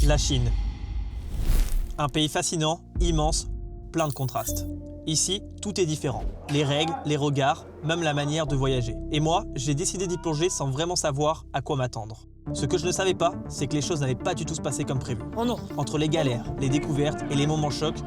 La Chine. Un pays fascinant, immense, plein de contrastes. Ici, tout est différent. Les règles, les regards, même la manière de voyager. Et moi, j'ai décidé d'y plonger sans vraiment savoir à quoi m'attendre. Ce que je ne savais pas, c'est que les choses n'allaient pas du tout se passer comme prévu. Oh non! Entre les galères, les découvertes et les moments chocs,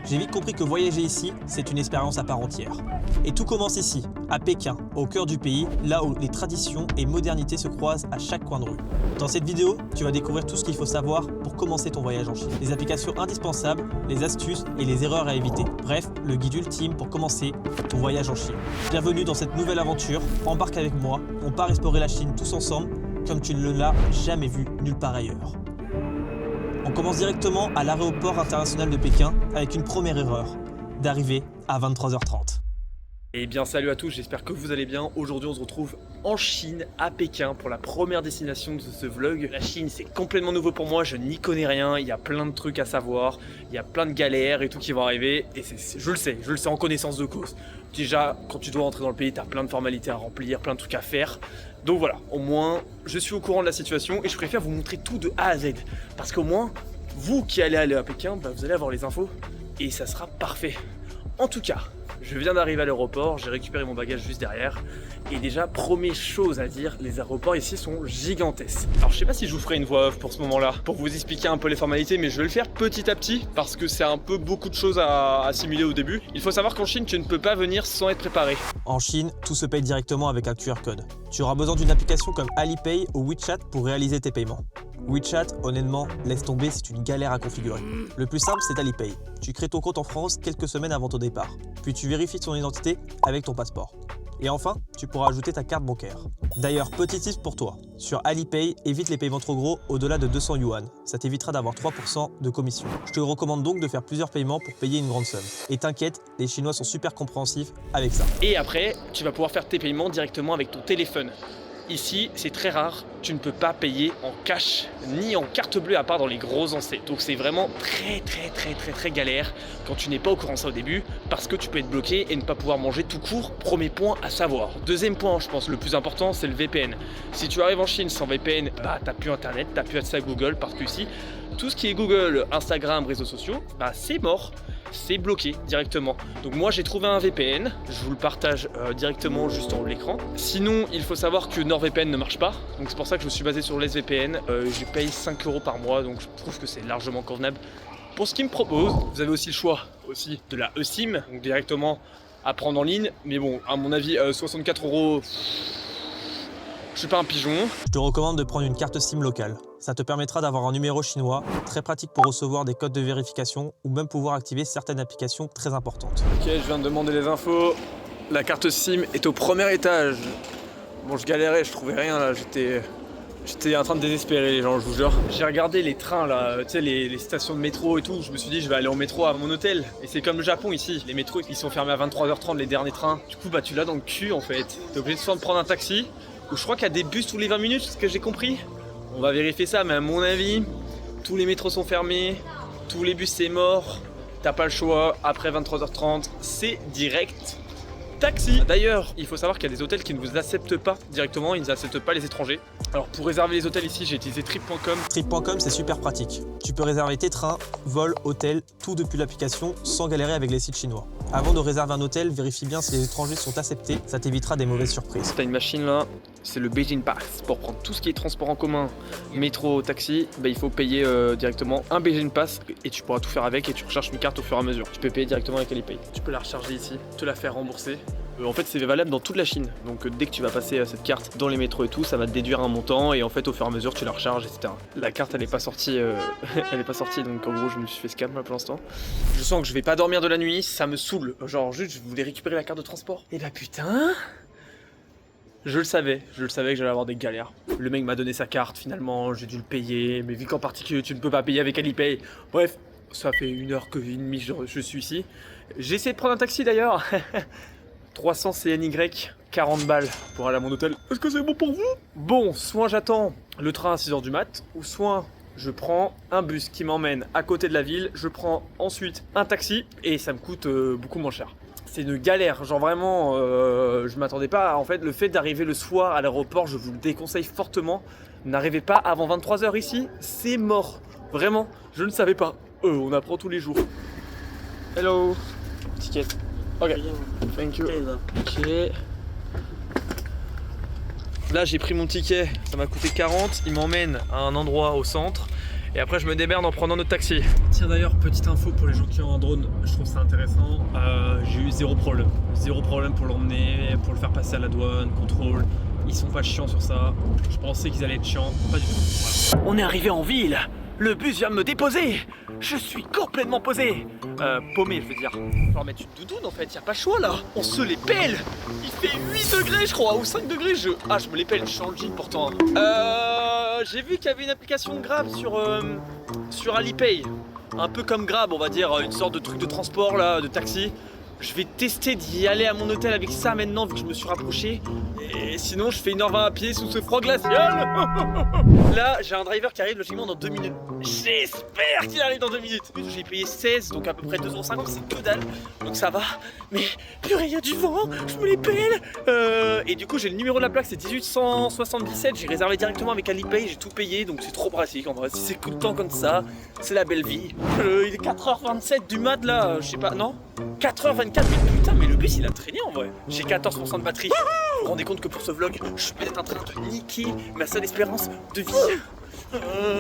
j'ai vite compris que voyager ici, c'est une expérience à part entière. Et tout commence ici, à Pékin, au cœur du pays, là où les traditions et modernités se croisent à chaque coin de rue. Dans cette vidéo, tu vas découvrir tout ce qu'il faut savoir pour commencer ton voyage en Chine. Les applications indispensables, les astuces et les erreurs à éviter. Bref, le guide ultime pour commencer ton voyage en Chine. Bienvenue dans cette nouvelle aventure, embarque avec moi, on part explorer la Chine tous ensemble, comme tu ne l'as jamais vu nulle part ailleurs. On commence directement à l'aéroport international de Pékin avec une première erreur, d'arriver à 23h30. Eh bien salut à tous, j'espère que vous allez bien. Aujourd'hui on se retrouve en Chine, à Pékin, pour la première destination de ce vlog. La Chine c'est complètement nouveau pour moi, je n'y connais rien, il y a plein de trucs à savoir, il y a plein de galères et tout qui vont arriver. Et je le sais en connaissance de cause. Déjà, quand tu dois rentrer dans le pays, tu as plein de formalités à remplir, plein de trucs à faire. Donc voilà, au moins je suis au courant de la situation et je préfère vous montrer tout de A à Z. Parce qu'au moins, vous qui allez aller à Pékin, vous allez avoir les infos et ça sera parfait. En tout cas, je viens d'arriver à l'aéroport, j'ai récupéré mon bagage juste derrière. Et déjà, première chose à dire, les aéroports ici sont gigantesques. Alors je sais pas si je vous ferai une voix off pour ce moment-là, pour vous expliquer un peu les formalités, mais je vais le faire petit à petit, parce que c'est un peu beaucoup de choses à assimiler au début. Il faut savoir qu'en Chine, tu ne peux pas venir sans être préparé. En Chine, tout se paye directement avec un QR code. Tu auras besoin d'une application comme Alipay ou WeChat pour réaliser tes paiements. WeChat, honnêtement, laisse tomber, c'est une galère à configurer. Le plus simple, c'est Alipay. Tu crées ton compte en France quelques semaines avant ton départ. Puis tu vérifies ton identité avec ton passeport. Et enfin, tu pourras ajouter ta carte bancaire. D'ailleurs, petit tip pour toi. Sur Alipay, évite les paiements trop gros au-delà de 200 yuan. Ça t'évitera d'avoir 3% de commission. Je te recommande donc de faire plusieurs paiements pour payer une grande somme. Et t'inquiète, les Chinois sont super compréhensifs avec ça. Et après, tu vas pouvoir faire tes paiements directement avec ton téléphone. Ici, c'est très rare, tu ne peux pas payer en cash ni en carte bleue à part dans les gros enseignes. Donc c'est vraiment très galère quand tu n'es pas au courant de ça au début parce que tu peux être bloqué et ne pas pouvoir manger tout court. Premier point à savoir. Deuxième point, je pense le plus important, c'est le VPN. Si tu arrives en Chine sans VPN, t'as plus internet, t'as plus accès à Google parce que ici, tout ce qui est Google, Instagram, réseaux sociaux, c'est mort. C'est bloqué directement. Donc moi j'ai trouvé un VPN, je vous le partage directement juste en haut de l'écran. Sinon il faut savoir que NordVPN ne marche pas, donc c'est pour ça que je me suis basé sur l'SVPN. Je paye 5 € par mois, donc je trouve que c'est largement convenable pour ce qu'ils me proposent. Vous avez aussi le choix aussi de la eSIM, donc directement à prendre en ligne. Mais bon, à mon avis, 64 €, je suis pas un pigeon. Je te recommande de prendre une carte SIM locale. Ça te permettra d'avoir un numéro chinois, très pratique pour recevoir des codes de vérification ou même pouvoir activer certaines applications très importantes. Ok, je viens de demander les infos. La carte SIM est au premier étage. Bon, je galérais, je trouvais rien là, j'étais en train de désespérer les gens, je vous jure. J'ai regardé les trains là, tu sais, les stations de métro et tout. Je me suis dit, je vais aller en métro à mon hôtel. Et c'est comme le Japon ici, les métros ils sont fermés à 23h30 les derniers trains. Du coup, tu l'as dans le cul en fait. T'es obligé de prendre un taxi. Ou je crois qu'il y a des bus tous les 20 minutes, ce que j'ai compris. On va vérifier ça, mais à mon avis, tous les métros sont fermés, tous les bus c'est mort, t'as pas le choix, après 23h30, c'est direct taxi. D'ailleurs, il faut savoir qu'il y a des hôtels qui ne vous acceptent pas directement, ils n'acceptent pas les étrangers. Alors pour réserver les hôtels ici, j'ai utilisé trip.com. Trip.com, c'est super pratique. Tu peux réserver tes trains, vols, hôtels, tout depuis l'application sans galérer avec les sites chinois. Avant de réserver un hôtel, vérifie bien si les étrangers sont acceptés, ça t'évitera des mauvaises surprises. T'as une machine là, c'est le Beijing Pass. Pour prendre tout ce qui est transport en commun, métro, taxi, il faut payer directement un Beijing Pass et tu pourras tout faire avec et tu recharges une carte au fur et à mesure. Tu peux payer directement avec Alipay. Tu peux la recharger ici, te la faire rembourser. En fait c'est valable dans toute la Chine, donc dès que tu vas passer cette carte dans les métros et tout, ça va te déduire un montant et en fait au fur et à mesure tu la recharges, etc. La carte elle est pas sortie, donc en gros je me suis fait scam là pour l'instant. Je sens que je vais pas dormir de la nuit, ça me saoule, genre juste je voulais récupérer la carte de transport. Et putain, je le savais que j'allais avoir des galères. Le mec m'a donné sa carte finalement, j'ai dû le payer, mais vu qu'en particulier tu ne peux pas payer avec Alipay, bref, ça fait 1h30 je suis ici. J'ai essayé de prendre un taxi d'ailleurs. 300 CNY, 40 balles pour aller à mon hôtel. Est-ce que c'est bon pour vous? Bon, soit j'attends le train à 6h du mat, ou soit je prends un bus qui m'emmène à côté de la ville, je prends ensuite un taxi, et ça me coûte beaucoup moins cher. C'est une galère, genre vraiment, je m'attendais pas. En fait, le fait d'arriver le soir à l'aéroport, je vous le déconseille fortement. N'arrivez pas avant 23h ici, c'est mort. Vraiment, je ne savais pas. On apprend tous les jours. Hello. Ticket. Ok. Thank you. Ok. Là j'ai pris mon ticket, ça m'a coûté 40, il m'emmène à un endroit au centre et après je me démerde en prenant notre taxi. Tiens d'ailleurs, petite info pour les gens qui ont un drone, je trouve ça intéressant, j'ai eu zéro problème pour l'emmener, pour le faire passer à la douane, contrôle, ils sont pas chiants sur ça, je pensais qu'ils allaient être chiants, pas du tout. Voilà. On est arrivé en ville. Le bus vient de me déposer. Je suis complètement posé. Paumé je veux dire. Faut leur mettre une doudoune en fait, y a pas choix là. On se les pèle. Il fait 8 degrés je crois, ou 5 degrés je me les pèle, je suis en jean pourtant. J'ai vu qu'il y avait une application Grab sur Alipay. Un peu comme Grab on va dire, une sorte de truc de transport là, de taxi. Je vais tester d'y aller à mon hôtel avec ça maintenant vu que je me suis rapproché. Et sinon je fais 1h20 à pied sous ce froid glacial. Là j'ai un driver qui arrive logiquement dans 2 minutes. J'espère qu'il arrive dans 2 minutes. J'ai payé 16 donc à peu près 2,50€, c'est que dalle. Donc ça va. Mais purée, il y a du vent, je me les pèle. Et du coup j'ai le numéro de la plaque, c'est 1877. J'ai réservé directement avec Alipay, j'ai tout payé donc c'est trop pratique en vrai. Si c'est tout le temps comme ça, c'est la belle vie. Il est 4h27 du mat là, je sais pas, non 4h24, mais putain, mais le bus il a traîné en vrai. J'ai 14% de batterie. Vous vous rendez compte que pour ce vlog, je suis peut-être en train de niquer ma seule espérance de vie.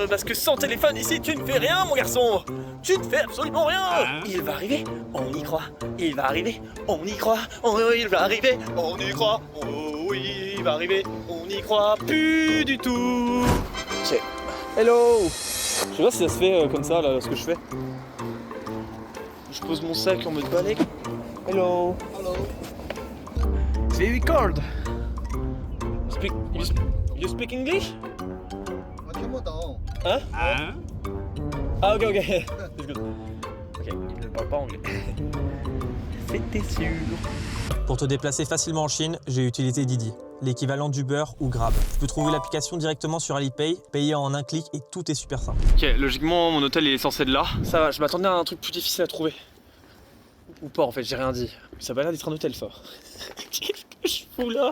Parce que sans téléphone ici, tu ne fais rien, mon garçon. Tu ne fais absolument rien. Il va arriver, on y croit. Il va arriver, on y croit. Oh, il va arriver, on y croit. Oh oui, il va arriver, on y croit plus du tout. Ok. Hello. Je sais pas si ça se fait comme ça là, ce que je fais. Je pose mon sac en mode balai. Hello. Hello. C'est record. You speak English? Hein? Ah ok. It's good. Ok, il ne parle pas anglais. C'était sûr. Pour te déplacer facilement en Chine, j'ai utilisé Didi, l'équivalent d'Uber ou Grab. Tu peux trouver l'application directement sur Alipay, payer en un clic et tout est super simple. Ok, logiquement mon hôtel il est censé être là. Ça va, je m'attendais à un truc plus difficile à trouver. Ou pas en fait, j'ai rien dit. Ça va l'air d'être un hôtel ça. Qu'est-ce que je fous là?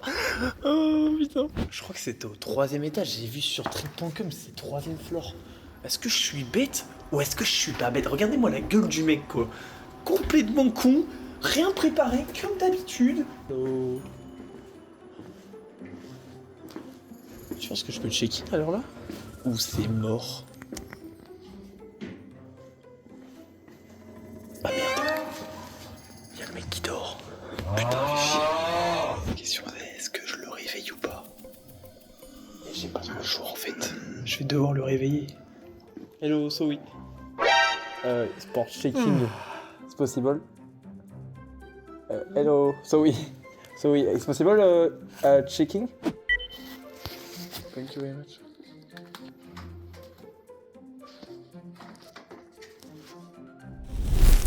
Oh putain. Je crois que c'était au 3e étage, j'ai vu sur trip.com, c'est 3e floor. Est-ce que je suis bête ou est-ce que je suis pas bête? Regardez-moi la gueule du mec quoi. Complètement con, rien préparé, comme d'habitude. Oh. Tu penses que je peux le check-in alors là? Ou c'est mort? Ah merde. Y'a le mec qui dort. Putain, fais chier. La question c'est est-ce que je le réveille ou pas? Et j'ai pas le choix en fait. Je vais devoir le réveiller. Hello, so oui. Sport checking. It's possible. Hello, so oui. So oui, it's possible checking? Thank you very much.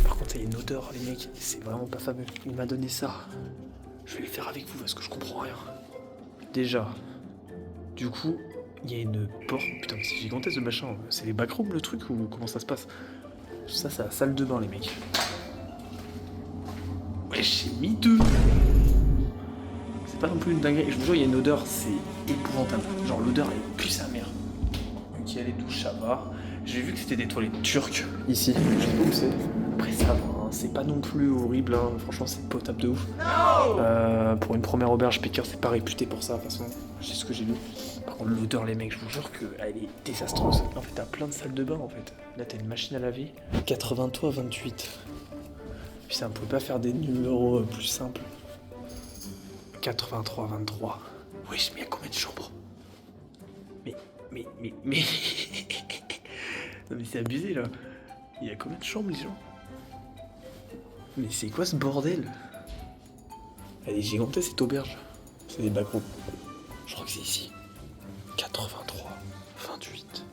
Par contre, il y a une odeur, les mecs, c'est vraiment pas fameux. Il m'a donné ça. Je vais le faire avec vous parce que je comprends rien. Déjà, du coup, il y a une porte. Putain, mais c'est gigantesque le machin. C'est les backrooms le truc ou comment ça se passe? Ça, c'est la salle de bain, les mecs. Ouais, j'ai mis 2. C'est pas non plus une dinguerie. Je vous jure, il y a une odeur, c'est épouvantable. Genre, l'odeur, elle pue sa mère. Ok, les douches, ça va. J'ai vu que c'était des toilettes turques ici. Je sais pas où c'est. Après, ça va. Hein. C'est pas non plus horrible. Hein. Franchement, c'est potable de ouf. Pour une première auberge, Picker, c'est pas réputé pour ça, de toute façon. C'est ce que j'ai vu. Par contre, l'odeur, les mecs, je vous jure qu'elle est désastreuse. En fait, t'as plein de salles de bain, en fait. Là, t'as une machine à laver. 83 28. Putain, on pouvait pas faire des numéros plus simples. 83 23. Wesh, mais il y a combien de chambres? Mais... Non mais c'est abusé là. Il y a combien de chambres les gens? Mais c'est quoi ce bordel? Elle est gigantesque cette auberge. C'est des backrooms. Je crois que c'est ici. 83 28.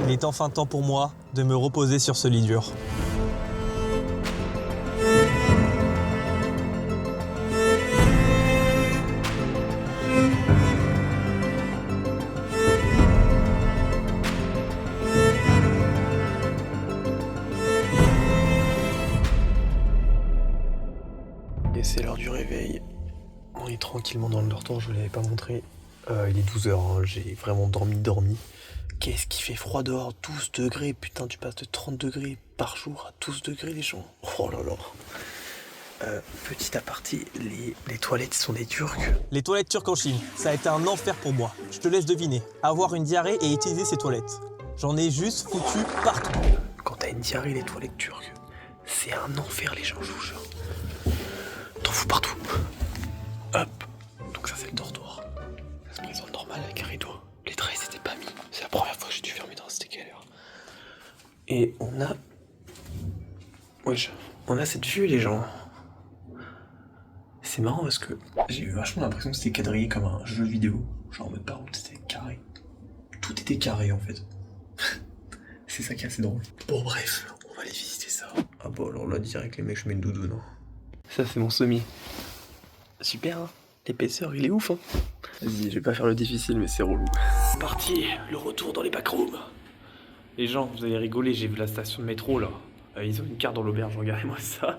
Il est enfin temps pour moi de me reposer sur ce lit dur. Et c'est l'heure du réveil. On est tranquillement dans le dortoir, je vous l'avais pas montré. Il est 12h, hein, j'ai vraiment dormi. Qu'est-ce qui fait froid dehors? 12 degrés, putain, tu passes de 30 degrés par jour à 12 degrés les gens. Oh là là. Petit aparté, les toilettes sont des Turcs. Les toilettes turques en Chine, ça a été un enfer pour moi. Je te laisse deviner. Avoir une diarrhée et utiliser ces toilettes. J'en ai juste foutu partout. Quand t'as une diarrhée, les toilettes turques, c'est un enfer les gens, je vous jure. T'en fous partout. Hop. Donc ça c'est le dortoir. Ça se présente normal avec un rideau. Les draps c'était pas mis. C'est la première fois que j'ai dû fermer dans cette galère. Et on a... Wesh. On a cette vue les gens. C'est marrant parce que j'ai eu vachement l'impression que c'était quadrillé comme un jeu vidéo. Genre en mode par contre c'était carré. Tout était carré en fait. C'est ça qui est assez drôle. Bon bref, on va aller visiter ça. Ah bon alors là direct les mecs je mets une doudoune. Ça c'est mon semi. Super hein. L'épaisseur il est ouf hein. Vas-y je vais pas faire le difficile mais c'est relou. Parti, le retour dans les backrooms. Les gens, vous allez rigoler, j'ai vu la station de métro là. Ils ont une carte dans l'auberge, regardez-moi ça.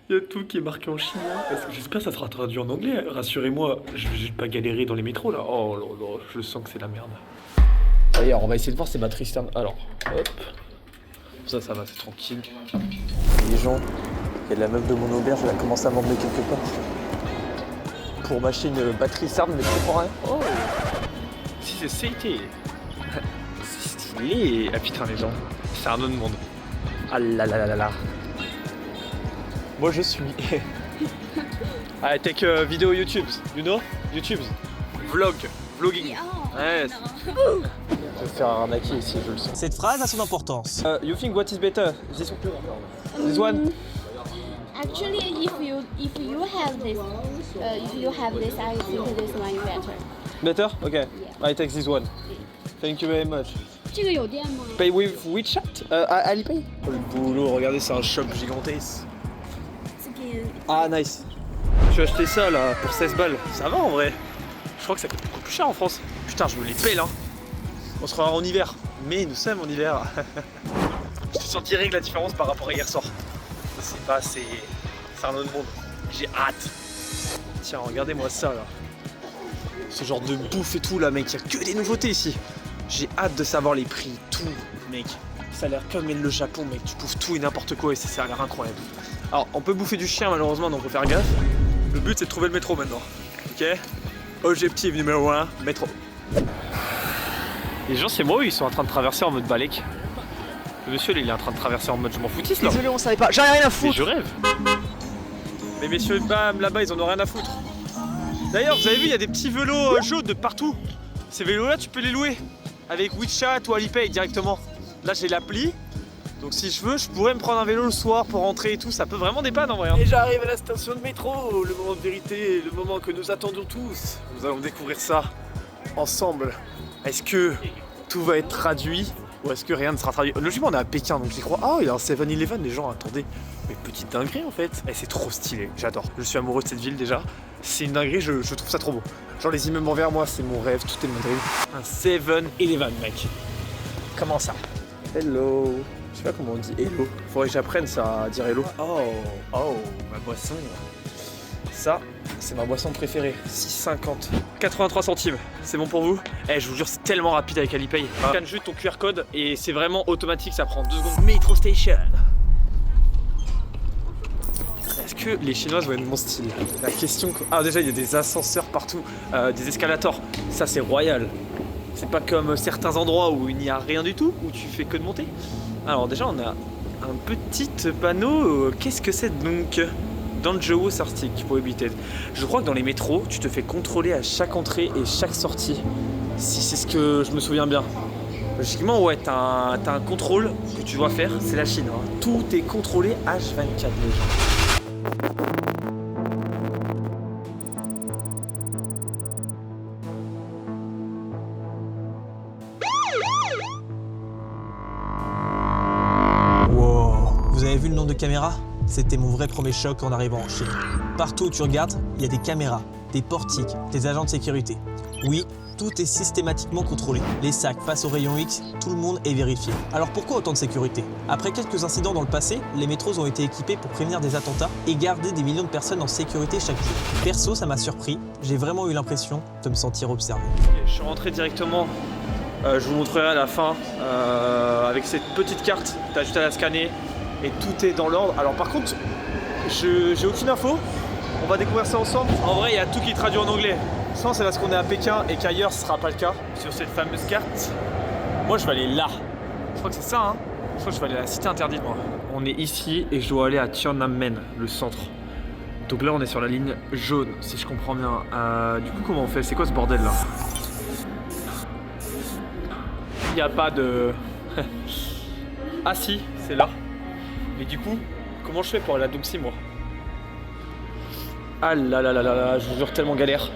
Il y a tout qui est marqué en chinois. J'espère que ça sera traduit en anglais, rassurez-moi. Je vais juste pas galérer dans les métros là. Oh là là, je sens que c'est la merde. D'ailleurs, on va essayer de voir ces batteries externes. Alors, hop. Ça va, c'est tranquille. Les gens, il y a de la meuf de mon auberge, elle a commencé à m'emmener quelque part. Pour m'acheter une batterie externe, mais je comprends rien. Oh, si c'est CT. C'est stylé. Ah putain les gens, c'est un autre monde. Ah là là là là. Moi je suis. I take vidéo YouTube, you know? YouTube. Vlogging. Ouais. Je vais faire arnaquer ici, je le sens. Cette phrase a son importance. You think what is better? This one? Actually, if you have this, I think this one better. Better? Okay. I take this one. Thank you very much. 这个有电吗？ Pay with WeChat? Alipay? Oh, le boulot, regardez, c'est un shop gigantesque. 这边 Ah, nice. Je vais acheter ça là pour 16 balles. Ça va en vrai. Je crois que ça coûte beaucoup plus cher en France. Putain, je me les pèle hein. On sera en hiver. Mais nous sommes en hiver. Je te sens direct la différence par rapport à hier soir. C'est un autre monde. J'ai hâte. Tiens, regardez-moi ça là. Ce genre de bouffe et tout là, mec. Il y a que des nouveautés ici. J'ai hâte de savoir les prix, tout, mec. Ça a l'air comme le Japon, mec. Tu bouffes tout et n'importe quoi et ça a l'air incroyable. Alors, on peut bouffer du chien malheureusement, donc faut faire gaffe. Le but c'est de trouver le métro maintenant. Ok? Objectif numéro 1, métro. Les gens, c'est moi ou ils sont en train de traverser en mode balèque? Le monsieur, là, il est en train de traverser en mode je m'en foutisse là. Désolé on savait pas, j'en ai rien à foutre. Mais je rêve. Mais messieurs, bam, là-bas, ils en ont rien à foutre. D'ailleurs, vous avez vu, il y a des petits vélos jaunes de partout. Ces vélos-là, tu peux les louer avec WeChat ou Alipay directement. Là, j'ai l'appli. Donc si je veux, je pourrais me prendre un vélo le soir pour rentrer et tout. Ça peut vraiment dépanner en vrai. Hein. Et j'arrive à la station de métro, le moment de vérité, le moment que nous attendons tous. Nous allons découvrir ça ensemble. Est-ce que tout va être traduit ou est-ce que rien ne sera traduit? Logiquement, on est à Pékin, donc j'y crois. Ah, il y a un 7-Eleven, les gens, attendez. Mais petite dinguerie en fait. Et c'est trop stylé, j'adore. Je suis amoureux de cette ville déjà. C'est une dinguerie, je trouve ça trop beau. Genre les immeubles envers moi, c'est mon rêve, tout est mon dream. Un 7-Eleven, mec. Comment ça? Hello. Je sais pas comment on dit hello. Faudrait que j'apprenne ça à dire hello. Oh, ma boisson. Ça, c'est ma boisson préférée. 6,50. 83 centimes. C'est bon pour vous? Eh, je vous jure, c'est tellement rapide avec Alipay. Scanne juste ton QR code et c'est vraiment automatique, ça prend 2 secondes. Metro Station. Est-ce que les Chinoises vont être mon style? La question... Ah, déjà, il y a des ascenseurs partout, des escalators. Ça, c'est royal. C'est pas comme certains endroits où il n'y a rien du tout, où tu fais que de monter. Alors déjà, on a un petit panneau. Qu'est-ce que c'est donc? Dangerous Arctic Prohibited. Je crois que dans les métros, tu te fais contrôler à chaque entrée et chaque sortie. Si c'est ce que je me souviens bien. Logiquement, ouais, t'as un contrôle que tu dois faire. C'est la Chine. Hein. Tout est contrôlé H24, les gens. Vous avez vu le nombre de caméras? C'était mon vrai premier choc en arrivant en Chine. Partout où tu regardes, il y a des caméras, des portiques, des agents de sécurité. Oui, Tout est systématiquement contrôlé. Les sacs face au rayon X, tout le monde est vérifié. Alors pourquoi autant de sécurité? Après quelques incidents dans le passé, les métros ont été équipés pour prévenir des attentats et garder des millions de personnes en sécurité chaque jour. Perso, ça m'a surpris. J'ai vraiment eu l'impression de me sentir observé. Je suis rentré directement. Je vous montrerai à la fin avec cette petite carte. T'as juste à la scanner et tout est dans l'ordre. Alors par contre, j'ai aucune info. On va découvrir ça ensemble. En vrai, il y a tout qui est traduit en anglais. Sans, c'est parce qu'on est à Pékin et qu'ailleurs ce sera pas le cas. Sur cette fameuse carte, moi je vais aller là. Je crois que c'est ça, hein. Je crois que je vais aller à la cité interdite, moi. On est ici et je dois aller à Tiananmen, le centre. Donc là, on est sur la ligne jaune, si je comprends bien. Du coup, comment on fait? C'est quoi ce bordel là? Il n'y a pas de... Ah si, c'est là. Mais du coup, comment je fais pour aller à Dongxi, moi? Ah là là là là là, je vous jure, tellement galère.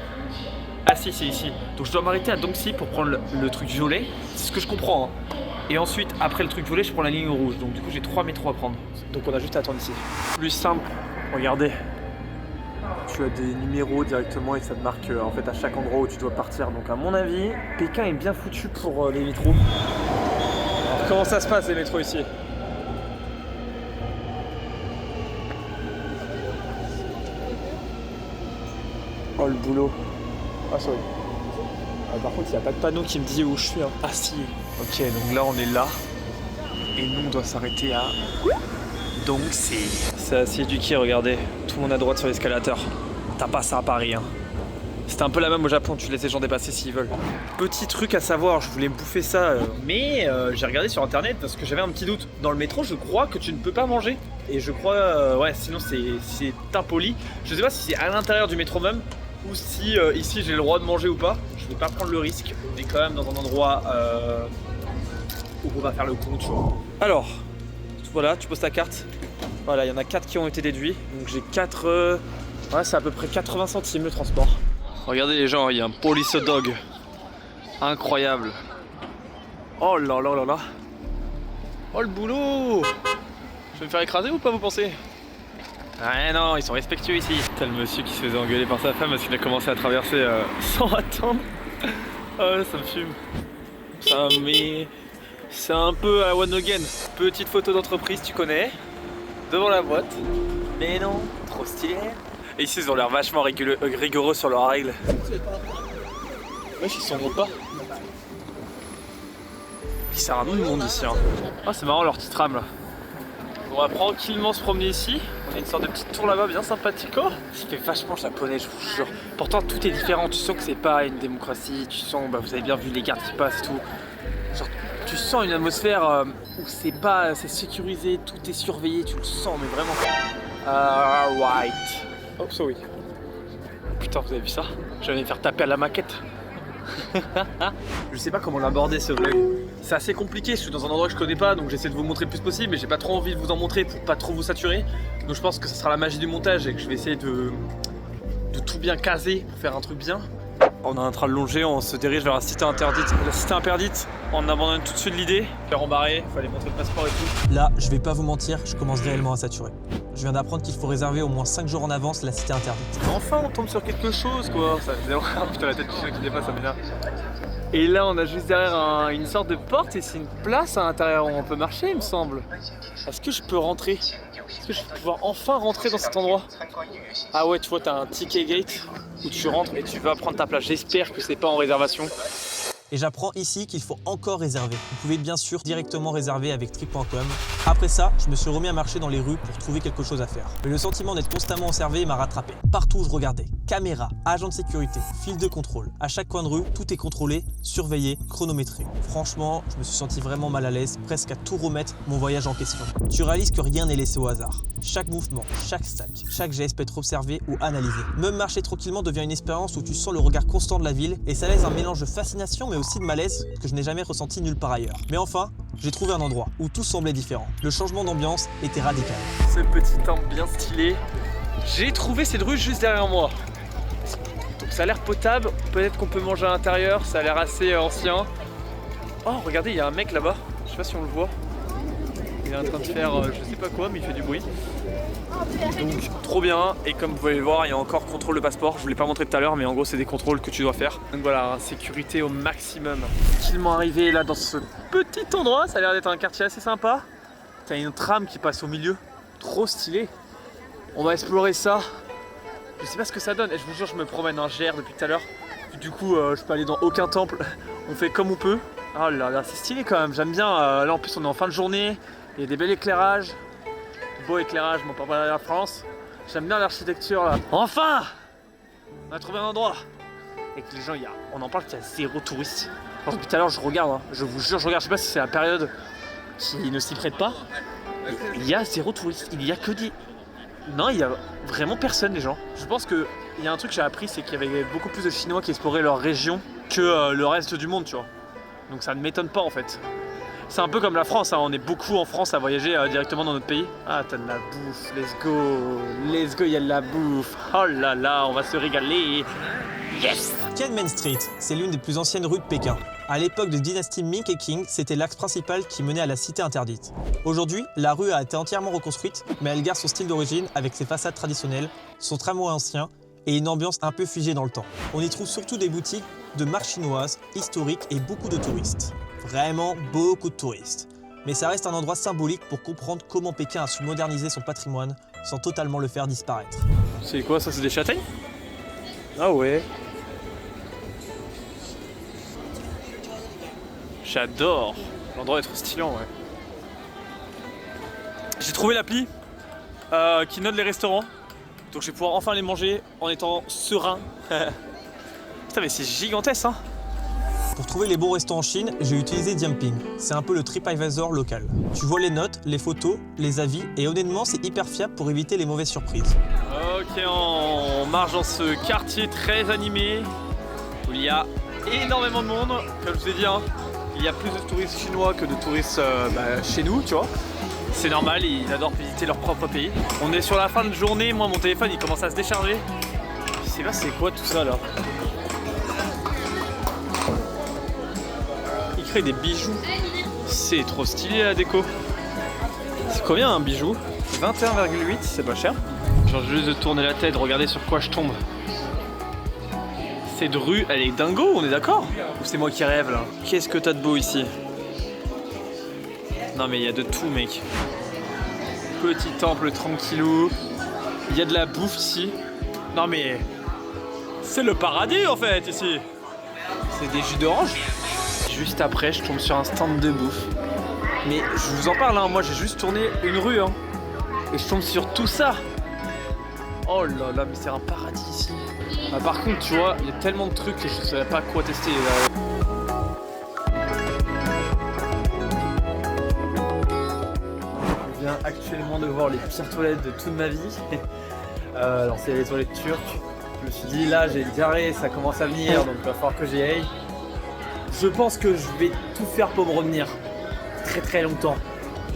Ah si, c'est ici. Donc je dois m'arrêter à Dongxi pour prendre le truc violet. C'est ce que je comprends, hein. Et ensuite, après le truc violet, je prends la ligne rouge. Donc du coup, j'ai 3 métros à prendre. Donc on a juste à attendre ici. Plus simple, regardez. Tu as des numéros directement et ça te marque en fait à chaque endroit où tu dois partir. Donc à mon avis, Pékin est bien foutu pour les métros. Alors comment ça se passe les métros ici? Oh le boulot. Ah sorry. Par contre il n'y a pas de panneau qui me dit où je suis. Hein. Ah si. Ok, donc là on est là. Et nous on doit s'arrêter à... Donc c'est assez éduqué, regardez. Tout le monde à droite sur l'escalateur. T'as pas ça à Paris, hein. C'était un peu la même au Japon, tu laisses les gens dépasser s'ils veulent. Petit truc à savoir, je voulais me bouffer ça, mais j'ai regardé sur internet parce que j'avais un petit doute. Dans le métro, je crois que tu ne peux pas manger. Et je crois, ouais, sinon c'est impoli. Je sais pas si c'est à l'intérieur du métro même, ou si ici j'ai le droit de manger ou pas. Je vais pas prendre le risque. On est quand même dans un endroit où on va faire le con, tu vois. Alors, voilà, tu poses ta carte. Voilà, il y en a 4 qui ont été déduits. Donc j'ai 4... ouais, c'est à peu près 80 centimes le transport. Regardez les gens, il y a un police dog. Incroyable. Oh là là là là. Oh le boulot. Je vais me faire écraser ou pas, vous pensez? Ah non, ils sont respectueux ici. T'as le monsieur qui se faisait engueuler par sa femme parce qu'il a commencé à traverser sans attendre. Oh ça me fume. Ça mais... c'est un peu à One Again. Petite photo d'entreprise, tu connais. Devant la boîte. Mais non, trop stylé. Et ici ils ont l'air vachement rigoureux sur leurs règles. Wesh, ils s'en vont pas. Il sert à nous le monde ici. Hein. Oh c'est marrant leur petite trame là. On va tranquillement se promener ici. On a une sorte de petite tour là-bas bien sympathico. Ça fait vachement japonais, je vous jure. Pourtant tout est différent, tu sens que c'est pas une démocratie. Tu sens, bah, vous avez bien vu les gardes qui passent et tout. Genre, tu sens une atmosphère où c'est pas, c'est sécurisé, tout est surveillé, tu le sens mais vraiment. Right. Oh sorry. Putain vous avez vu ça? Je vais me faire taper à la maquette. Je sais pas comment l'aborder ce vlog. C'est assez compliqué, je suis dans un endroit que je connais pas donc j'essaie de vous montrer le plus possible mais j'ai pas trop envie de vous en montrer pour pas trop vous saturer. Donc je pense que ce sera la magie du montage et que je vais essayer de tout bien caser pour faire un truc bien. On est en train de longer, on se dirige vers la cité interdite. La cité interdite, on abandonne tout de suite l'idée. Faire embarrer, il fallait montrer le passeport et tout. Là, je vais pas vous mentir, je commence réellement à saturer. Je viens d'apprendre qu'il faut réserver au moins 5 jours en avance la cité interdite. Enfin, on tombe sur quelque chose quoi. Ça faisait putain la tête du chien qui dépasse, ça m'énerve. Et là, on a juste derrière une sorte de porte et c'est une place à l'intérieur où on peut marcher, il me semble. Est-ce que je peux rentrer? Est-ce que je vais pouvoir enfin rentrer dans cet endroit? Ah ouais, tu vois, t'as un ticket gate où tu rentres et tu vas prendre ta place. J'espère que c'est pas en réservation. Et j'apprends ici qu'il faut encore réserver. Vous pouvez bien sûr directement réserver avec trip.com. Après ça, je me suis remis à marcher dans les rues pour trouver quelque chose à faire. Mais le sentiment d'être constamment observé m'a rattrapé. Partout où je regardais, caméras, agents de sécurité, fil de contrôle. À chaque coin de rue, tout est contrôlé, surveillé, chronométré. Franchement, je me suis senti vraiment mal à l'aise, presque à tout remettre mon voyage en question. Tu réalises que rien n'est laissé au hasard. Chaque mouvement, chaque sac, chaque geste peut être observé ou analysé. Même marcher tranquillement devient une expérience où tu sens le regard constant de la ville et ça laisse un mélange de fascination mais aussi de malaise que je n'ai jamais ressenti nulle part ailleurs. Mais enfin, j'ai trouvé un endroit où tout semblait différent. Le changement d'ambiance était radical. Ce petit temple bien stylé. J'ai trouvé cette rue juste derrière moi. Donc ça a l'air potable, peut-être qu'on peut manger à l'intérieur, ça a l'air assez ancien. Oh regardez, il y a un mec là-bas, je sais pas si on le voit. Il est en train de faire je sais pas quoi mais il fait du bruit. Donc trop bien, et comme vous pouvez le voir, il y a encore contrôle de passeport. Je vous l'ai pas montré tout à l'heure, mais en gros c'est des contrôles que tu dois faire. Donc voilà, sécurité au maximum. Tranquillement arrivé là dans ce petit endroit, ça a l'air d'être un quartier assez sympa. T'as une tram qui passe au milieu, trop stylé. On va explorer ça. Je sais pas ce que ça donne, et je vous jure je me promène en GR depuis tout à l'heure. Du coup je peux aller dans aucun temple, on fait comme on peut. Oh là là, c'est stylé quand même, j'aime bien. Là en plus on est en fin de journée, il y a des bels éclairages. Beau éclairage, mon papa de la France. J'aime bien l'architecture là. Enfin, on a trouvé un endroit. Et que les gens, on en parle qu'il y a zéro touriste. Depuis tout à l'heure je regarde, hein. Je vous jure je regarde, je sais pas si c'est la période qui ne s'y prête pas. Il y a zéro touriste, il y a que des... Non, il y a vraiment personne les gens. Je pense que il y a un truc que j'ai appris, c'est qu'il y avait beaucoup plus de Chinois qui exploraient leur région que le reste du monde, tu vois. Donc ça ne m'étonne pas en fait. C'est un peu comme la France, hein. On est beaucoup en France à voyager directement dans notre pays. Ah, t'as de la bouffe, let's go, il y a de la bouffe. Oh là là, on va se régaler. Yes! Tiananmen Street, c'est l'une des plus anciennes rues de Pékin. À l'époque de dynastie Ming et Qing, c'était l'axe principal qui menait à la cité interdite. Aujourd'hui, la rue a été entièrement reconstruite, mais elle garde son style d'origine avec ses façades traditionnelles, son tramway ancien et une ambiance un peu figée dans le temps. On y trouve surtout des boutiques de marques chinoises, historiques et beaucoup de touristes. Vraiment beaucoup de touristes. Mais ça reste un endroit symbolique pour comprendre comment Pékin a su moderniser son patrimoine sans totalement le faire disparaître. C'est quoi ça, c'est des châtaignes? Ah ouais. J'adore. L'endroit est trop stylant, ouais. J'ai trouvé l'appli qui note les restaurants. Donc je vais pouvoir enfin les manger en étant serein. Putain mais c'est gigantesque hein. Pour trouver les bons restos en Chine, j'ai utilisé Dianping. C'est un peu le TripAdvisor local. Tu vois les notes, les photos, les avis et honnêtement c'est hyper fiable pour éviter les mauvaises surprises. Ok, on marche dans ce quartier très animé où il y a énormément de monde. Comme je vous ai dit, hein, il y a plus de touristes chinois que de touristes chez nous, tu vois. C'est normal, ils adorent visiter leur propre pays. On est sur la fin de journée, moi mon téléphone il commence à se décharger. Je sais pas c'est quoi tout ça là. Ils créent des bijoux. C'est trop stylé la déco. C'est combien un bijou? 21,8, c'est pas cher. Genre juste de tourner la tête, regardez sur quoi je tombe. Cette rue, elle est dingo, on est d'accord? Ou c'est moi qui rêve là? Qu'est-ce que t'as de beau ici? Non mais il y a de tout mec. Petit temple tranquillou. Il y a de la bouffe ici. Non mais... c'est le paradis en fait ici. C'est des jus d'orange. Juste après je tombe sur un stand de bouffe. Mais je vous en parle hein, moi j'ai juste tourné une rue hein. Et je tombe sur tout ça. Oh là là mais c'est un paradis ici. Ah, par contre tu vois, il y a tellement de trucs que je ne savais pas quoi tester. Je viens actuellement de voir les pires toilettes de toute ma vie. Alors c'est les toilettes turques. Je me suis dit là j'ai une diarrhée, ça commence à venir donc il va falloir que j'y aille. Je pense que je vais tout faire pour me revenir très très longtemps.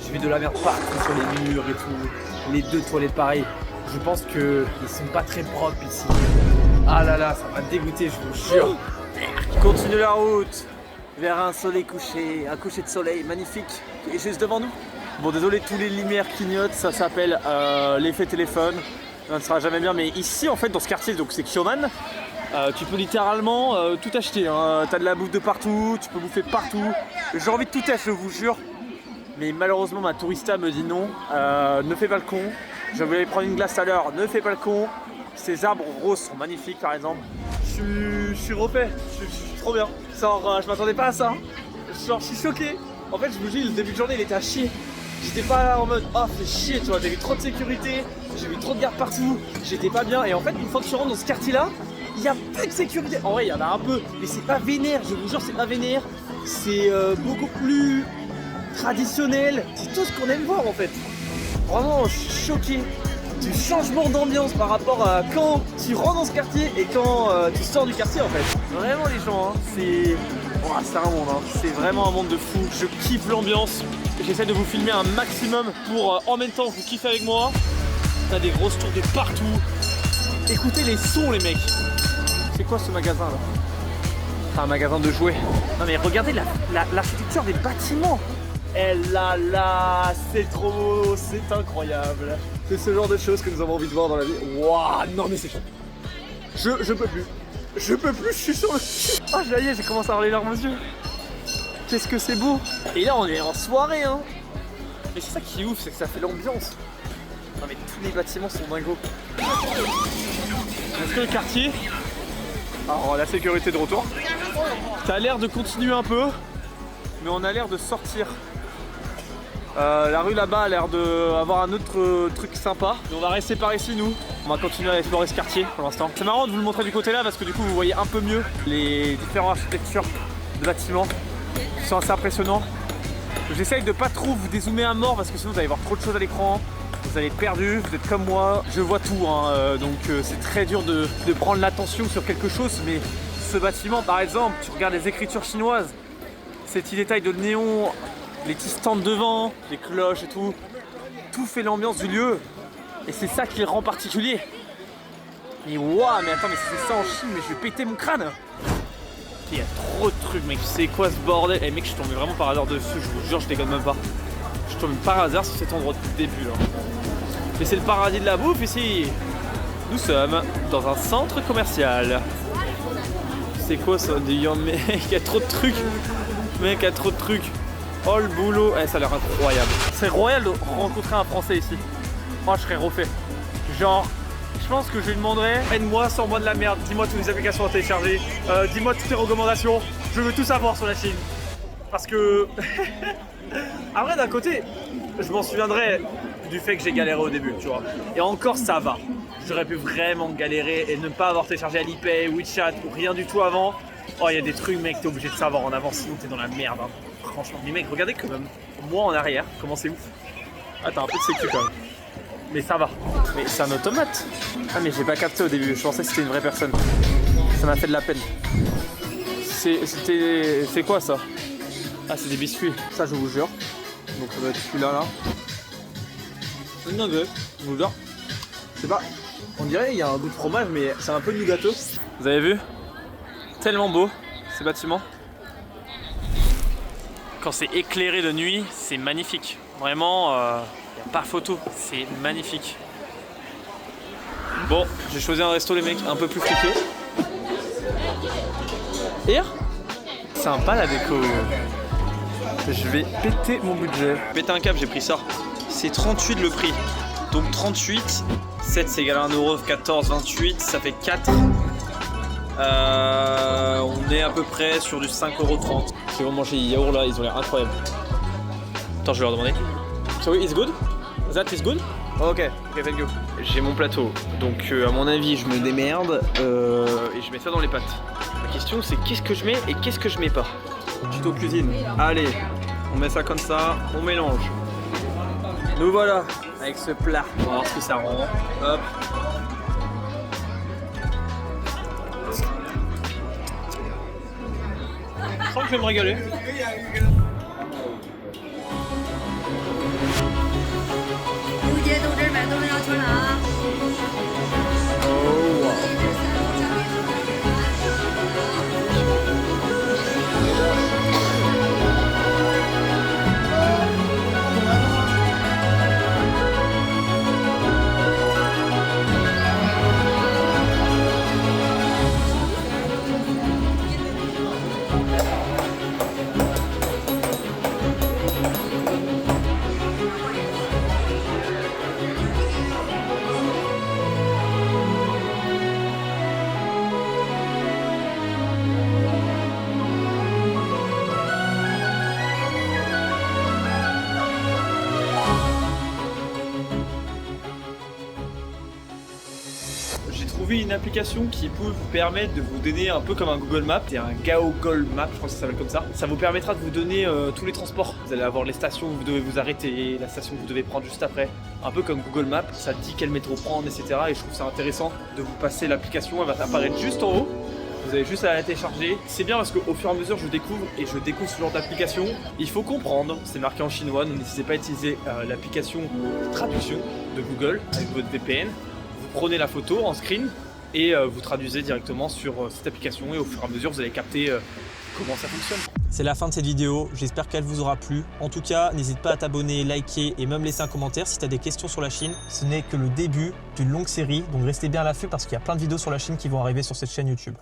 Je vais de la merde partout sur les murs et tout. Les deux toilettes pareilles. Je pense qu'ils sont pas très propres ici. Ah là là, ça m'a dégoûté, je vous jure. Continue la route vers un soleil couché, un coucher de soleil magnifique qui est juste devant nous. Bon désolé, tous les lumières clignotent, ça s'appelle l'effet téléphone. Ça ne sera jamais bien, mais ici en fait dans ce quartier, donc c'est Xiamen, tu peux littéralement tout acheter. Hein. T'as de la bouffe de partout, tu peux bouffer partout. J'ai envie de tout acheter, je vous jure. Mais malheureusement ma tourista me dit non, ne fais pas le con. Je voulais prendre une glace à l'heure, ne fais pas le con. Ces arbres roses sont magnifiques par exemple. Je suis refait, je suis trop bien. Genre, je m'attendais pas à ça. Genre, je suis choqué. En fait, je vous dis, le début de journée, il était à chier. J'étais pas là en mode, oh, fais chier, tu vois. J'ai vu trop de sécurité, j'ai vu trop de gardes partout. J'étais pas bien. Et en fait, une fois que je rentre dans ce quartier-là, il y a plus de sécurité. En vrai, il y en a un peu, mais c'est pas vénère. Je vous jure, c'est pas vénère. C'est beaucoup plus traditionnel. C'est tout ce qu'on aime voir en fait. Vraiment, je suis choqué du changement d'ambiance par rapport à quand tu rentres dans ce quartier et quand tu sors du quartier en fait. Vraiment les gens, hein, c'est un monde, hein. C'est vraiment un monde de fou. Je kiffe l'ambiance. J'essaie de vous filmer un maximum pour en même temps vous kiffer avec moi. T'as des grosses tours de partout. Écoutez les sons les mecs. C'est quoi ce magasin là? C'est un magasin de jouets. Non mais regardez l'architecture des bâtiments. Et là, c'est trop beau, c'est incroyable. C'est ce genre de choses que nous avons envie de voir dans la vie. Waouh, non mais c'est trop. Je peux plus. Je peux plus, je suis sur le... Ah, ça y est, j'ai commencé à avoir les larmes aux yeux. Qu'est-ce que c'est beau. Et là, on est en soirée, hein. Mais c'est ça qui est ouf, c'est que ça fait l'ambiance. Non mais tous les bâtiments sont dingos. Est-ce que le quartier... Alors, la sécurité de retour. Ça a l'air de continuer un peu, mais on a l'air de sortir. La rue là-bas a l'air d'avoir un autre truc sympa. Mais on va rester par ici nous. On va continuer à explorer ce quartier pour l'instant. C'est marrant de vous le montrer du côté là parce que du coup vous voyez un peu mieux les différentes architectures de bâtiments qui sont assez impressionnants. J'essaye de pas trop vous dézoomer à mort parce que sinon vous allez voir trop de choses à l'écran. Vous allez être perdu, vous êtes comme moi, je vois tout hein, donc c'est très dur de prendre l'attention sur quelque chose, mais ce bâtiment par exemple, tu regardes les écritures chinoises, ces petits détails de néon, les petits stands devant, les cloches et tout fait l'ambiance du lieu et c'est ça qui le rend particulier. Mais waouh, mais attends, mais si c'est ça en Chine, mais je vais péter mon crâne. Il y a trop de trucs mec, c'est quoi ce bordel? Eh mec, je suis tombé vraiment par hasard dessus, je vous jure, je déconne même pas. Je suis tombé par hasard sur cet endroit depuis le début là. Mais c'est le paradis de la bouffe ici. Nous sommes dans un centre commercial. C'est quoi ça? Mec, il y a trop de trucs. Mec, il y a trop de trucs. Oh le boulot. Eh, ça a l'air incroyable. C'est royal de rencontrer un Français ici. Moi, je serais refait. Genre, je pense que je lui demanderais aide-moi, sors-moi de la merde. Dis-moi toutes les applications à télécharger. Dis-moi toutes tes recommandations. Je veux tout savoir sur la Chine. Parce que... Après, d'un côté, je m'en souviendrai du fait que j'ai galéré au début, tu vois. Et encore, ça va. J'aurais pu vraiment galérer et ne pas avoir téléchargé Alipay, WeChat ou rien du tout avant. Oh, il y a des trucs, mec, t'es obligé de savoir en avance, sinon t'es dans la merde. Hein. Franchement, mais mec, regardez quand même. Moi en arrière, comment c'est ouf. Ah, t'as un peu de sécu quand même. Mais ça va. Mais c'est un automate. Ah, mais j'ai pas capté au début. Je pensais que c'était une vraie personne. Ça m'a fait de la peine. C'est quoi ça? Ah, c'est des biscuits. Ça, je vous jure. Donc ça doit être celui-là, là. Une nugget, je vous jure. Je sais pas. On dirait qu'il y a un goût de fromage, mais c'est un peu de gâteau. Vous avez vu? Tellement beau, ces bâtiments. Quand c'est éclairé de nuit, c'est magnifique. Vraiment, y a pas photo. C'est magnifique. Bon, j'ai choisi un resto, les mecs, un peu plus friqué. Here? Sympa la déco. Je vais péter mon budget. Péter un câble, j'ai pris ça. C'est 38 le prix. Donc 38, 7 c'est égal à 1€, 14, 28, ça fait 4. On est à peu près sur du 5,30€. J'ai vraiment mangé les yaourts là, ils ont l'air incroyables. Attends, je vais leur demander. So it's good? That is good? Ok, thank you. J'ai mon plateau, donc à mon avis je me démerde et je mets ça dans les pâtes. La question c'est qu'est-ce que je mets et qu'est-ce que je mets pas. Tuto cuisine. Allez, on met ça comme ça, on mélange. Nous voilà avec ce plat. On va voir ce que ça rend. Hop. Je sens que je vais me régaler. Une application qui peut vous permettre de vous donner un peu comme un Google Maps, c'est un Gaogol Map, je crois que ça s'appelle comme ça. Ça vous permettra de vous donner tous les transports. Vous allez avoir les stations où vous devez vous arrêter, la station que vous devez prendre juste après. Un peu comme Google Maps, ça dit quel métro prendre, etc. Et je trouve ça intéressant de vous passer l'application, elle va apparaître juste en haut. Vous avez juste à la télécharger. C'est bien parce qu'au fur et à mesure je découvre ce genre d'application. Il faut comprendre, c'est marqué en chinois, donc n'hésitez pas à utiliser l'application traduction de Google avec votre VPN. Vous prenez la photo en screen et vous traduisez directement sur cette application et au fur et à mesure vous allez capter comment ça fonctionne. C'est la fin de cette vidéo, j'espère qu'elle vous aura plu. En tout cas, n'hésite pas à t'abonner, liker et même laisser un commentaire si tu as des questions sur la Chine. Ce n'est que le début d'une longue série, donc restez bien à l'affût parce qu'il y a plein de vidéos sur la Chine qui vont arriver sur cette chaîne YouTube.